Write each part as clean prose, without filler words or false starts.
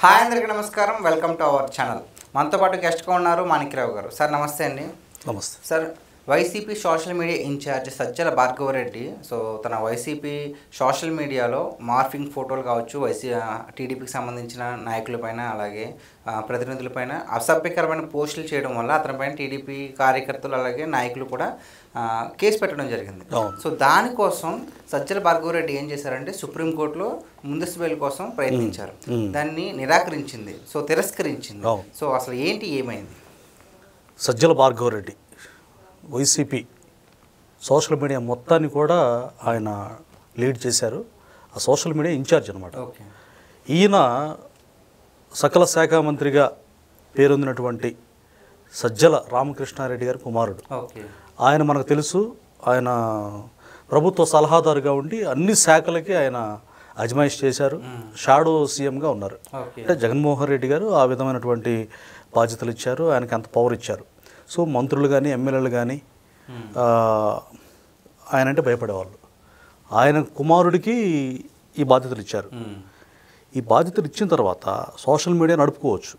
Hi అందరికీ నమస్కారం. Welcome to our channel. మనతో పాటు గెస్ట్గా ఉన్నారు మాణిక్యరావు గారు. సార్ నమస్తే అండి. నమస్తే sir, YCP social media incharge Sajjala Bhargava Reddy మన వైసీపీ సోషల్ మీడియాలో మార్ఫింగ్ ఫోటోలు కావచ్చు, టీడీపీకి సంబంధించిన నాయకులపైన అలాగే ప్రతినిధులపైన అసభ్యకరమైన పోస్టులు చేయడం వల్ల అతనిపైన టీడీపీ కార్యకర్తలు అలాగే నాయకులు కూడా కేసు పెట్టడం జరిగింది. సో దానికోసం సజ్జల భార్గవరెడ్డి ఏం చేశారంటే సుప్రీంకోర్టులో ముందస్తు బెయిల్ కోసం ప్రయత్నించారు. దాన్ని నిరాకరించింది, తిరస్కరించింది. సో అసలు ఏమైంది? Sajjala Bhargav Reddy YCP social media మొత్తాన్ని కూడా ఆయన లీడ్ చేశారు. ఆ సోషల్ మీడియా ఇన్ఛార్జ్ అనమాట. ఈయన సకల శాఖ మంత్రిగా పేరొందినటువంటి సజ్జల రామకృష్ణారెడ్డి గారి కుమారుడు. ఆయన మనకు తెలుసు, ఆయన ప్రభుత్వ సలహాదారుగా ఉండి అన్ని శాఖలకి ఆయన అజమాయిష్ చేశారు. షాడో సీఎంగా ఉన్నారు. అంటే జగన్మోహన్ రెడ్డి గారు ఆ విధమైనటువంటి బాధ్యతలు ఇచ్చారు, ఆయనకి అంత పవర్ ఇచ్చారు. సో మంత్రులు కానీ ఎమ్మెల్యేలు కానీ ఆయన అంటే భయపడేవాళ్ళు. ఆయన కుమారుడికి ఈ బాధ్యతలు ఇచ్చారు. ఈ బాధ్యతలు ఇచ్చిన తర్వాత సోషల్ మీడియా నడుపుకోవచ్చు.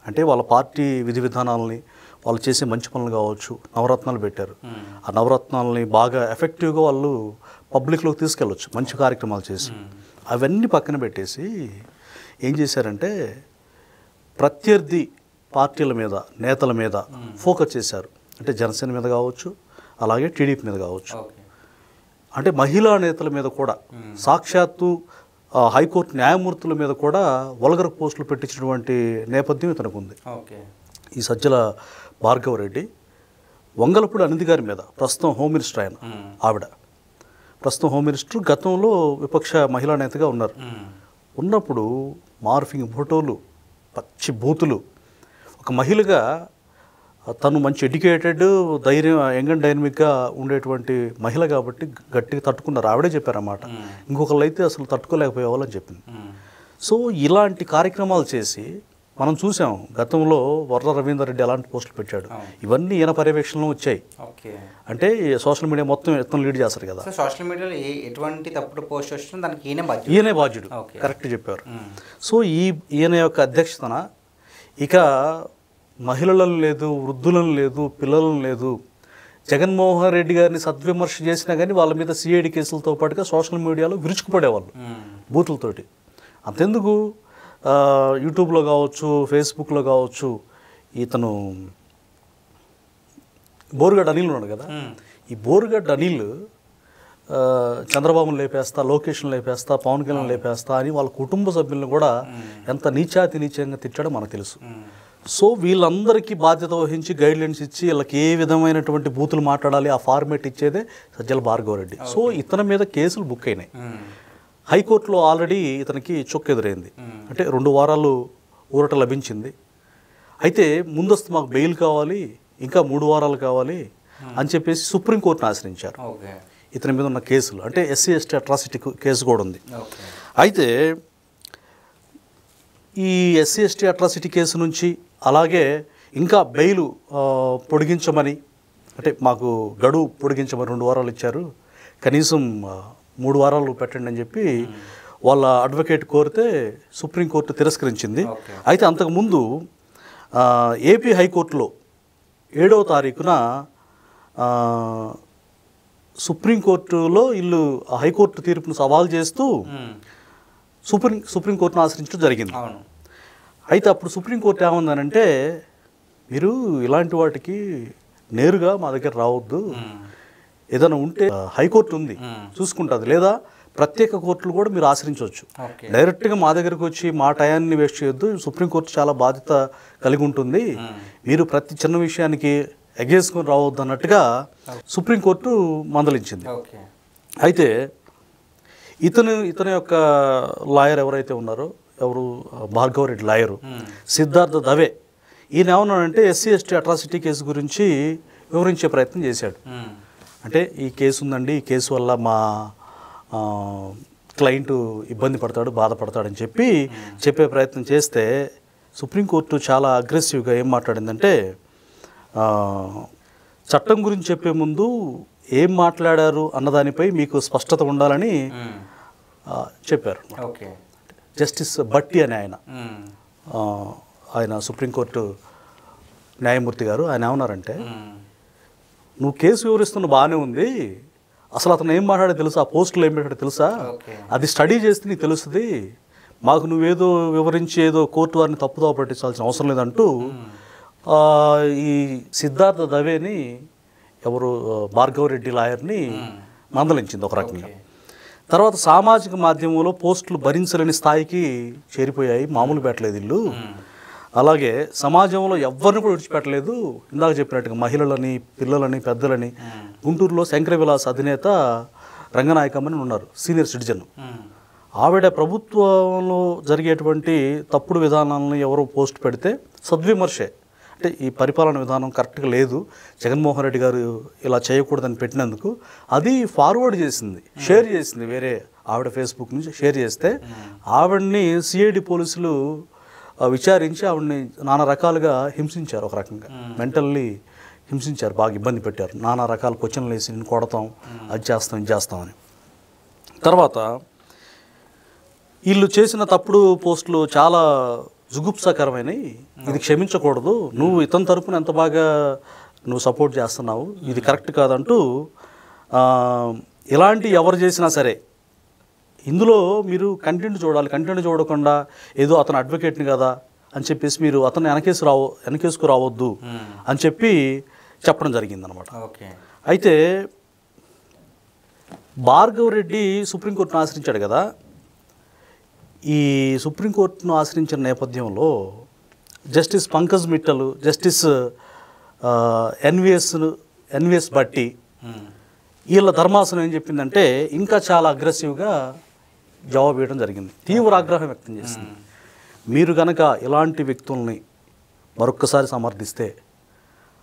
అంటే వాళ్ళ పార్టీ విధి విధానాలని, వాళ్ళు చేసే మంచి పనులు కావచ్చు, నవరత్నాలు పెట్టారు. ఆ నవరత్నాలని బాగా ఎఫెక్టివ్గా వాళ్ళు పబ్లిక్లోకి తీసుకెళ్ళవచ్చు మంచి కార్యక్రమాలు చేసి. అవన్నీ పక్కన పెట్టేసి ఏం చేశారంటే ప్రత్యర్థి పార్టీల మీద, నేతల మీద ఫోకస్ చేశారు. అంటే జనసేన మీద కావచ్చు, అలాగే టీడీపీ మీద కావచ్చు. అంటే మహిళా నేతల మీద కూడా, సాక్షాత్తు హైకోర్టు న్యాయమూర్తుల మీద కూడా వల్గర్ పోస్టులు పెట్టించినటువంటి నేపథ్యం ఇతనికి ఉంది. ఈ సజ్జల భార్గవరెడ్డి వంగలపూడి అనిధి గారి మీద, ప్రస్తుతం హోమ్ మినిస్టర్ ఆయన, ఆవిడ ప్రస్తుతం హోమ్ మినిస్టర్, గతంలో విపక్ష మహిళా నేతగా ఉన్నారు. ఉన్నప్పుడు మార్ఫింగ్ ఫోటోలు, పచ్చి బూతులు, ఒక మహిళగా తను మంచి ఎడ్యుకేటెడ్, యంగ్ అండ్ డైనమిక్గా ఉండేటువంటి మహిళ కాబట్టి గట్టిగా తట్టుకున్నారు. ఆవిడే చెప్పారన్నమాట. ఇంకొకళ్ళు అయితే అసలు తట్టుకోలేకపోయేవాళ్ళని చెప్పింది. సో ఇలాంటి కార్యక్రమాలు చేసి మనం చూసాం. గతంలో వర్ర రవీందర్ రెడ్డి అలాంటి పోస్టులు పెట్టాడు. ఇవన్నీ ఈయన పర్యవేక్షణలో వచ్చాయి. అంటే సోషల్ మీడియా మొత్తం ఎత్తున లీడ్ చేస్తారు కదా. సోషల్ మీడియాలో ఎటువంటి తప్పుడు పోస్ట్ వచ్చినా దానికి ఈయనే బాధ్యుడు. కరెక్ట్ చెప్పారు. సో ఈయన యొక్క అధ్యక్షతన ఇక మహిళలను లేదు, వృద్ధులను లేదు, పిల్లలను లేదు. జగన్మోహన్ రెడ్డి గారిని సద్విమర్శ చేసినా కానీ వాళ్ళ మీద సిఐడి కేసులతో పాటుగా సోషల్ మీడియాలో విరుచుకుపడేవాళ్ళు బూతులతోటి. అంతెందుకు, యూట్యూబ్లో కావచ్చు, ఫేస్బుక్లో కావచ్చు, ఇతను బోరుగడ్డ అనిల్ ఉన్నాడు కదా, ఈ బోరుగడ్డ అనిల్ చంద్రబాబును లేపేస్తా, లోకేష్ను లేపేస్తా, పవన్ కళ్యాణ్ లేపేస్తా అని వాళ్ళ కుటుంబ సభ్యులను కూడా ఎంత నీచంగా తిట్టాడో మనకు తెలుసు. సో వీళ్ళందరికీ బాధ్యత వహించి గైడ్లైన్స్ ఇచ్చి వీళ్ళకి ఏ విధమైనటువంటి బూతులు మాట్లాడాలి ఆ ఫార్మేట్ ఇచ్చేదే సజ్జల భార్గవరెడ్డి. సో ఇతని మీద కేసులు బుక్ అయినాయి. హైకోర్టులో ఆల్రెడీ ఇతనికి చొక్కు ఎదురైంది. అంటే 2 వారాలు ఊరట లభించింది. అయితే ముందస్తు మాకు బెయిల్ కావాలి, ఇంకా 3 వారాలు కావాలి అని చెప్పేసి సుప్రీంకోర్టును ఆశ్రయించారు. ఇతని మీద ఉన్న కేసులు అంటే ఎస్సీ ఎస్టీ అట్రాసిటీ కేసు కూడా ఉంది. అయితే ఈ ఎస్సీ ఎస్టీ అట్రాసిటీ కేసు నుంచి అలాగే ఇంకా బెయిల్ పొడిగించమని, అంటే మాకు గడువు పొడిగించమని 2 వారాలు ఇచ్చారు, కనీసం 3 వారాలు పెట్టండి అని చెప్పి వాళ్ళ అడ్వకేట్ కోరితే సుప్రీంకోర్టు తిరస్కరించింది. అయితే అంతకుముందు ఏపీ హైకోర్టులో 7వ తారీఖున సుప్రీంకోర్టులో వీళ్ళు హైకోర్టు తీర్పును సవాల్ చేస్తూ సుప్రీంకోర్టును ఆశ్రయించడం జరిగింది. అయితే అప్పుడు సుప్రీంకోర్టు ఏమందనంటే, మీరు ఇలాంటి వాటికి నేరుగా మా దగ్గర రావద్దు, ఏదైనా ఉంటే హైకోర్టు ఉంది చూసుకుంటుంది, లేదా ప్రత్యేక కోర్టులు కూడా మీరు ఆశ్రయించవచ్చు, డైరెక్ట్గా మా దగ్గరకు వచ్చి మా టయాన్ని వేస్ట్ చేయొద్దు, సుప్రీంకోర్టు చాలా బాధ్యత కలిగి ఉంటుంది, మీరు ప్రతి చిన్న విషయానికి ఎగేసుకొని రావద్దు అన్నట్టుగా సుప్రీంకోర్టు మందలించింది. అయితే ఇతని యొక్క లాయర్ ఎవరైతే ఉన్నారో, ఎవరు భార్గవరెడ్డి లాయరు సిద్ధార్థ దవే, ఈయన ఏమన్నాడంటే ఎస్సీ ఎస్టీ అట్రాసిటీ కేసు గురించి వివరించే ప్రయత్నం చేశాడు. అంటే ఈ కేసు ఉందండి, ఈ కేసు వల్ల మా క్లయింట్ ఇబ్బంది పడతాడు, బాధపడతాడని చెప్పే ప్రయత్నం చేస్తే సుప్రీంకోర్టు చాలా అగ్రెసివ్గా ఏం మాట్లాడిందంటే, చట్టం గురించి చెప్పే ముందు ఏం మాట్లాడారు అన్నదానిపై మీకు స్పష్టత ఉండాలని చెప్పారు. జస్టిస్ భట్టి అని ఆయన ఆయన సుప్రీంకోర్టు న్యాయమూర్తి గారు ఆయన ఏమన్నారంటే, నువ్వు కేసు వివరిస్తున్న బాగానే ఉంది, అసలు అతను ఏం మాట్లాడో తెలుసా, ఆ పోస్టులో ఏం పెట్టాడో తెలుసా, అది స్టడీ చేస్తే నీకు తెలుస్తుంది, మాకు నువ్వేదో వివరించి ఏదో కోర్టు వారిని తప్పుదోవ పట్టించాల్సిన అవసరం లేదంటూ ఈ సిద్ధార్థ దవేని ఎవరు భార్గవరెడ్డి లాయర్ని మందలించింది ఒక రకంగా. తర్వాత సామాజిక మాధ్యమంలో పోస్టులు భరించలేని స్థాయికి చేరిపోయాయి, మామూలు పెట్టలేదు ఇల్లు. అలాగే సమాజంలో ఎవరిని కూడా విడిచిపెట్టలేదు. ఇందాక చెప్పినట్టుగా మహిళలని, పిల్లలని, పెద్దలని. గుంటూరులో శంకర విలాస్ అధినేత రంగనాయకమ్మని ఉన్నారు, సీనియర్ సిటిజన్. ఆవిడ ప్రభుత్వంలో జరిగేటువంటి తప్పుడు విధానాలను ఎవరో పోస్ట్ పెడితే సద్విమర్శే, అంటే ఈ పరిపాలన విధానం కరెక్ట్గా లేదు, జగన్మోహన్ రెడ్డి గారు ఇలా చేయకూడదని పెట్టినందుకు అది ఫార్వర్డ్ చేసింది, షేర్ చేసింది, వేరే ఆవిడ ఫేస్బుక్ నుంచి షేర్ చేస్తే ఆవిడని సిఐడి పోలీసులు విచారించి ఆవిడని నానా రకాలుగా హింసించారు, ఒక రకంగా మెంటల్లీ హింసించారు, బాగా ఇబ్బంది పెట్టారు, నానా రకాల క్వశ్చన్లు వేసి నేను కొడతాం, అది చేస్తాం, ఇది చేస్తామని. తర్వాత వీళ్ళు చేసిన తప్పుడు పోస్టులు చాలా జుగుప్సాకరమైనవి, ఇది క్షమించకూడదు, నువ్వు ఇతని తరపున ఎంత బాగా నువ్వు సపోర్ట్ చేస్తున్నావు, ఇది కరెక్ట్ కాదంటూ ఇలాంటి ఎవరు చేసినా సరే ఇందులో మీరు కంటెంట్ చూడాలి, కంటెంట్ చూడకుండా ఏదో అతను అడ్వకేట్ని కదా అని చెప్పేసి మీరు అతను వెనకేసుకు రావద్దు అని చెప్పి చెప్పడం జరిగిందనమాట. అయితే భార్గవరెడ్డి సుప్రీంకోర్టును ఆశ్రయించాడు కదా, ఈ సుప్రీంకోర్టును ఆశ్రయించిన నేపథ్యంలో justice Pankaj Mittal, justice NVS Bhatti వీళ్ళ ధర్మాసనం ఏం చెప్పిందంటే ఇంకా చాలా అగ్రెసివ్గా జవాబు ఇవ్వడం జరిగింది, తీవ్ర ఆగ్రహం వ్యక్తం చేసింది. మీరు కనుక ఇలాంటి వ్యక్తుల్ని మరొక్కసారి సమర్థిస్తే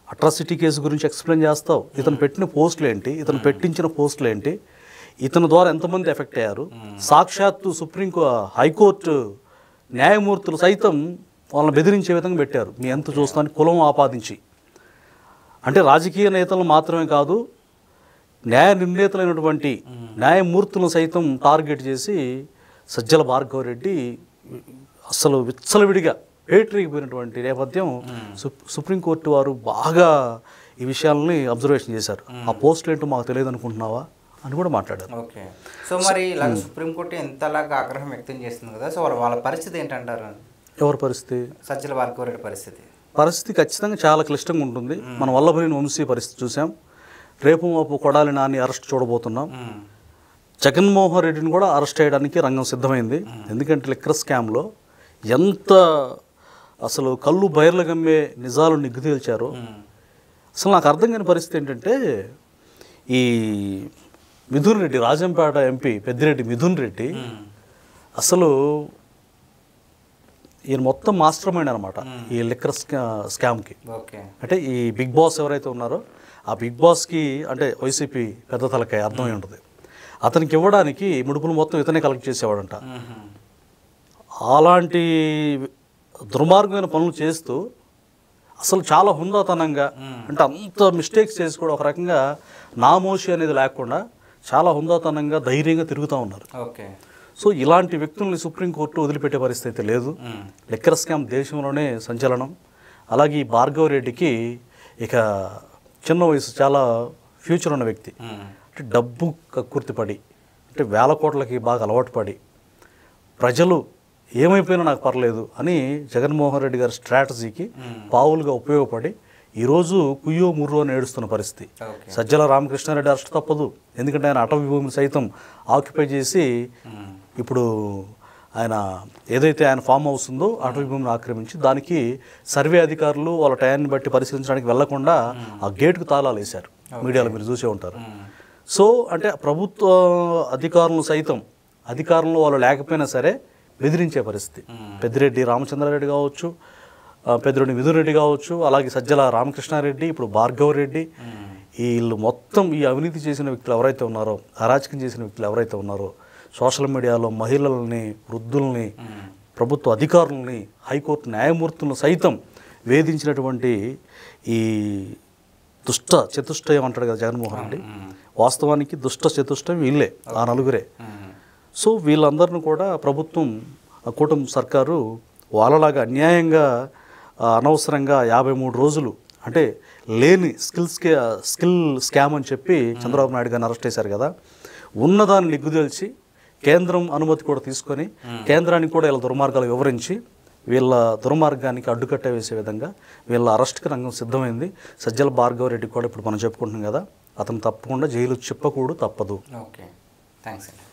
అట్రాసిటీ కేసు గురించి ఎక్స్ప్లెయిన్ చేస్తావు, ఇతను పెట్టిన పోస్టులు ఏంటి, ఇతను పెట్టించిన పోస్టులు ఏంటి, ఇతని ద్వారా ఎంతమంది ఎఫెక్ట్ అయ్యారు, సాక్షాత్తు హైకోర్టు న్యాయమూర్తులు సైతం వాళ్ళని బెదిరించే విధంగా పెట్టారు, మీ ఎంత చూస్తానికి కులం ఆపాదించి. అంటే రాజకీయ నేతలు మాత్రమే కాదు, న్యాయ నిర్ణేతలైనటువంటి న్యాయమూర్తులను సైతం టార్గెట్ చేసి సజ్జల భార్గవరెడ్డి అసలు విచ్చలవిడిగా పేటరీగిపోయినటువంటి నేపథ్యం సుప్రీంకోర్టు వారు బాగా ఈ విషయాలని అబ్జర్వేషన్ చేశారు. ఆ పోస్టులు ఏంటో మాకు తెలియదు అనుకుంటున్నావా అని కూడా మాట్లాడారు. ఓకే, సో మరి ఇలా సుప్రీంకోర్టు ఎంతలాగా ఆగ్రహం వ్యక్తం చేస్తుంది కదా, సో వాళ్ళ పరిస్థితి ఏంటంటారు? ఎవరి పరిస్థితి? సజ్జల భార్గవరెడ్డి పరిస్థితి ఖచ్చితంగా చాలా క్లిష్టంగా ఉంటుంది. మన వల్లభనేని వంశీ పరిస్థితి చూసాం, రేపు మాపు కొడాలి నాని అరెస్ట్ చూడబోతున్నాం, జగన్మోహన్ రెడ్డిని కూడా అరెస్ట్ చేయడానికి రంగం సిద్ధమైంది. ఎందుకంటే లిక్కర్ స్కామ్లో ఎంత అసలు కళ్ళు బయర్లు గమ్మే నిజాలు నిగ్గు తేల్చారో. అసలు నాకు అర్థం కాని పరిస్థితి ఏంటంటే, ఈ మిథున్ రెడ్డి, రాజంపేట ఎంపీ పెద్దిరెడ్డి మిథున్ రెడ్డి అసలు ఈయన మొత్తం మాస్టర్ మైండ్ అనమాట ఈ లిక్కర్ స్కామ్కి. అంటే ఈ బిగ్ బాస్ ఎవరైతే ఉన్నారో ఆ బిగ్ బాస్కి అంటే వైసీపీ పెద్ద తలకాయ అర్థమై ఉంటుంది, అతనికి ఇవ్వడానికి ముడుపులు మొత్తం ఇతనే కలెక్ట్ చేసేవాడంట. అలాంటి దుర్మార్గమైన పనులు చేస్తూ అసలు చాలా హుందాతనంగా, అంటే అంత మిస్టేక్స్ చేసి కూడా ఒక రకంగా నామోషి అనేది లేకుండా చాలా హుందాతనంగా ధైర్యంగా తిరుగుతూ ఉన్నారు. సో ఇలాంటి వ్యక్తుల్ని సుప్రీంకోర్టు వదిలిపెట్టే పరిస్థితి అయితే లేదు. లిక్కర్ స్కామ్ దేశంలోనే సంచలనం. అలాగే ఈ భార్గవరెడ్డికి ఇక చిన్న వయసు, చాలా ఫ్యూచర్ ఉన్న వ్యక్తి, అంటే డబ్బు కక్కుర్తిపడి, అంటే వేల కోట్లకి బాగా అలవాటు పడి ప్రజలు ఏమైపోయినా నాకు పర్లేదు అని జగన్మోహన్ రెడ్డి గారి స్ట్రాటజీకి పావులుగా ఉపయోగపడి ఈరోజు కుయ్యో ముర్రో అని ఏడుస్తున్న పరిస్థితి. సజ్జల రామకృష్ణారెడ్డి అరెస్ట్ తప్పదు, ఎందుకంటే ఆయన అటవీ భూమిని సైతం ఆక్యుపై చేసి ఇప్పుడు ఆయన ఏదైతే ఆయన ఫామ్ హౌస్ ఉందో అటవీ భూమిని ఆక్రమించి దానికి సర్వే అధికారులు వాళ్ళ టయాన్ని బట్టి పరిశీలించడానికి వెళ్లకుండా ఆ గేటుకు తాళాలు వేశారు, మీడియాలో మీరు చూసే ఉంటారు. సో అంటే ప్రభుత్వ అధికారులను సైతం అధికారంలో వాళ్ళు లేకపోయినా సరే బెదిరించే పరిస్థితి. పెద్దిరెడ్డి రామచంద్రారెడ్డి కావచ్చు, పెద్దిరెడ్డి మిథున్ రెడ్డి కావచ్చు, అలాగే సజ్జల రామకృష్ణారెడ్డి, ఇప్పుడు భార్గవరెడ్డి, వీళ్ళు మొత్తం ఈ అవినీతి చేసిన వ్యక్తులు ఎవరైతే ఉన్నారో, అరాచకం చేసిన వ్యక్తులు ఎవరైతే ఉన్నారో, సోషల్ మీడియాలో మహిళల్ని, వృద్ధుల్ని, ప్రభుత్వ అధికారులని, హైకోర్టు న్యాయమూర్తులను సైతం వేధించినటువంటి ఈ దుష్ట చతుష్టయం అంటాడు కదా జగన్మోహన్ రెడ్డి, వాస్తవానికి దుష్ట చతుష్టయం వీళ్ళే, ఆ నలుగురే. సో వీళ్ళందరిని కూడా ప్రభుత్వం, కూటమి సర్కారు వాళ్ళలాగా అన్యాయంగా అనవసరంగా 53 రోజులు అంటే లేని స్కిల్ స్కామ్ అని చెప్పి చంద్రబాబు నాయుడు గారిని అరెస్ట్ చేశారు కదా. ఉన్నదాన్ని నిగ్గుదేల్చి కేంద్రం అనుమతి కూడా తీసుకొని కేంద్రానికి కూడా వీళ్ళ దుర్మార్గాలు వివరించి వీళ్ళ దుర్మార్గానికి అడ్డుకట్ట వేసే విధంగా వీళ్ళ అరెస్ట్కి రంగం సిద్ధమైంది. సజ్జల భార్గవరెడ్డి కూడా ఇప్పుడు మనం చెప్పుకుంటున్నాం కదా, అతను తప్పకుండా జైలు చెప్పకూడదు తప్పదు. ఓకే, థ్యాంక్స్ అండి.